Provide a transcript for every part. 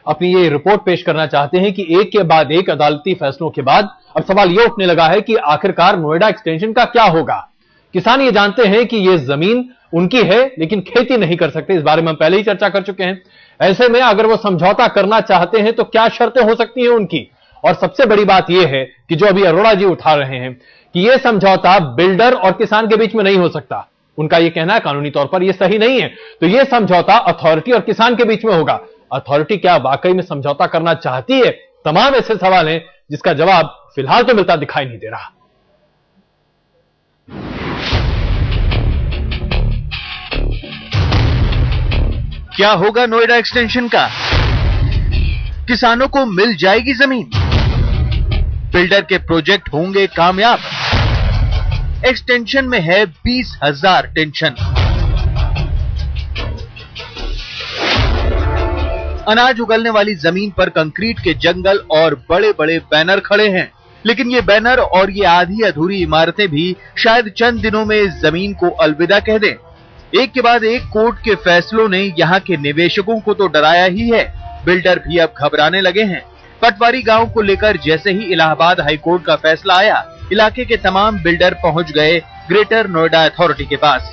अपनी ये रिपोर्ट पेश करना चाहते हैं कि एक के बाद एक अदालती फैसलों के बाद अब सवाल यह उठने लगा है कि आखिरकार नोएडा एक्सटेंशन का क्या होगा। किसान ये जानते हैं कि ये जमीन उनकी है लेकिन खेती नहीं कर सकते, इस बारे में हम पहले ही चर्चा कर चुके हैं। ऐसे में अगर वो समझौता करना चाहते हैं तो क्या शर्तें हो सकती हैं उनकी, और सबसे बड़ी बात यह है कि जो अभी अरोड़ा जी उठा रहे हैं कि यह समझौता बिल्डर और किसान के बीच में नहीं हो सकता। उनका यह कहना है कानूनी तौर पर यह सही नहीं है, तो यह समझौता अथॉरिटी और किसान के बीच में होगा। अथॉरिटी क्या वाकई में समझौता करना चाहती है? तमाम ऐसे सवाल हैं जिसका जवाब फिलहाल तो मिलता दिखाई नहीं दे रहा। क्या होगा नोएडा एक्सटेंशन का? किसानों को मिल जाएगी जमीन? बिल्डर के प्रोजेक्ट होंगे कामयाब? एक्सटेंशन में है 20,000 टेंशन। अनाज उगलने वाली जमीन पर कंक्रीट के जंगल और बड़े बड़े बैनर खड़े हैं, लेकिन ये बैनर और ये आधी अधूरी इमारतें भी शायद चंद दिनों में इस जमीन को अलविदा कह दें। एक के बाद एक कोर्ट के फैसलों ने यहाँ के निवेशकों को तो डराया ही है, बिल्डर भी अब घबराने लगे हैं। पटवारी गांव को लेकर जैसे ही इलाहाबाद हाईकोर्ट का फैसला आया, इलाके के तमाम बिल्डर पहुंच गए ग्रेटर नोएडा अथॉरिटी के पास।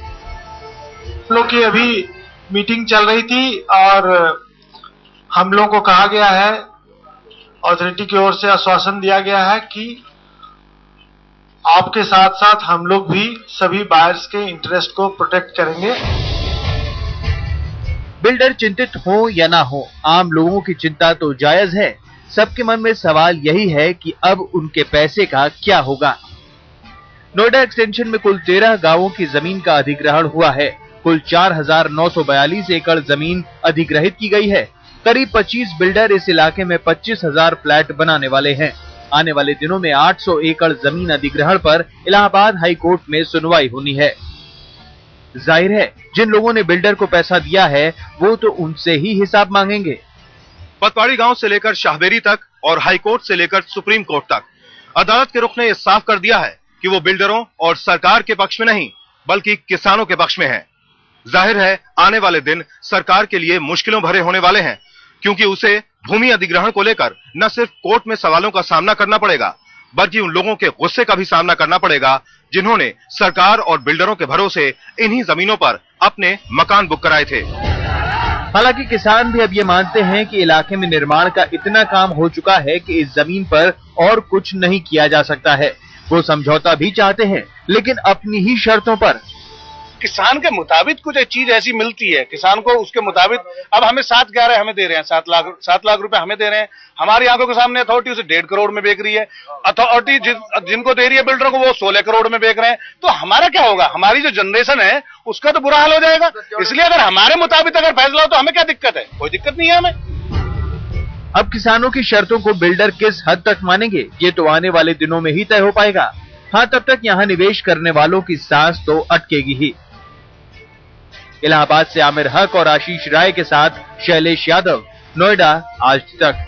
हम लोग की अभी मीटिंग चल रही थी और हम लोग को कहा गया है, अथॉरिटी की ओर से आश्वासन दिया गया है कि आपके साथ साथ हम लोग भी सभी बायर्स के इंटरेस्ट को प्रोटेक्ट करेंगे। बिल्डर चिंतित हो या ना हो, आम लोगों की चिंता तो जायज है। सबके मन में सवाल यही है कि अब उनके पैसे का क्या होगा। नोएडा एक्सटेंशन में कुल 13 गांवों की जमीन का अधिग्रहण हुआ है। कुल 4,942 एकड़ जमीन अधिग्रहित की गई है। करीब 25 बिल्डर इस इलाके में 25,000 फ्लैट बनाने वाले हैं। आने वाले दिनों में 800 एकड़ जमीन अधिग्रहण पर इलाहाबाद हाई कोर्ट में सुनवाई होनी है। जाहिर है जिन लोगों ने बिल्डर को पैसा दिया है वो तो उनसे ही हिसाब मांगेंगे। पटवारी गांव से लेकर शाहबेरी तक और हाई कोर्ट से लेकर सुप्रीम कोर्ट तक अदालत के रुख ने यह साफ कर दिया है कि वो बिल्डरों और सरकार के पक्ष में नहीं बल्कि किसानों के पक्ष में है। जाहिर है आने वाले दिन सरकार के लिए मुश्किलों भरे होने वाले हैं, क्योंकि उसे भूमि अधिग्रहण को लेकर न सिर्फ कोर्ट में सवालों का सामना करना पड़ेगा बल्कि उन लोगों के गुस्से का भी सामना करना पड़ेगा जिन्होंने सरकार और बिल्डरों के भरोसे इन्हीं जमीनों पर अपने मकान बुक कराए थे। हालांकि किसान भी अब ये मानते हैं कि इलाके में निर्माण का इतना काम हो चुका है कि इस जमीन पर और कुछ नहीं किया जा सकता है। वो समझौता भी चाहते हैं लेकिन अपनी ही शर्तों पर। किसान के मुताबिक कुछ एक चीज ऐसी मिलती है, किसान को उसके मुताबिक अब हमें 7-11 हमें दे रहे हैं, 7 लाख रुपए हमें दे रहे हैं। हमारी आंखों के सामने अथॉरिटी उसे 1.5 करोड़ में बेच रही है। अथॉरिटी जिनको दे रही है बिल्डरों को वो 16 करोड़ में बेच रहे हैं। तो हमारा क्या होगा? हमारी जो जनरेशन है उसका तो बुरा हाल हो जाएगा। इसलिए अगर हमारे मुताबिक अगर फैसला हो तो हमें क्या दिक्कत है? कोई दिक्कत नहीं है हमें। अब किसानों की शर्तों को बिल्डर किस हद तक मानेंगे ये तो आने वाले दिनों में ही तय हो पाएगा। हाँ, तब तक यहाँ निवेश करने वालों की सांस तो अटकेगी ही। इलाहाबाद से आमिर हक और आशीष राय के साथ शैलेश यादव, नोएडा आज तक।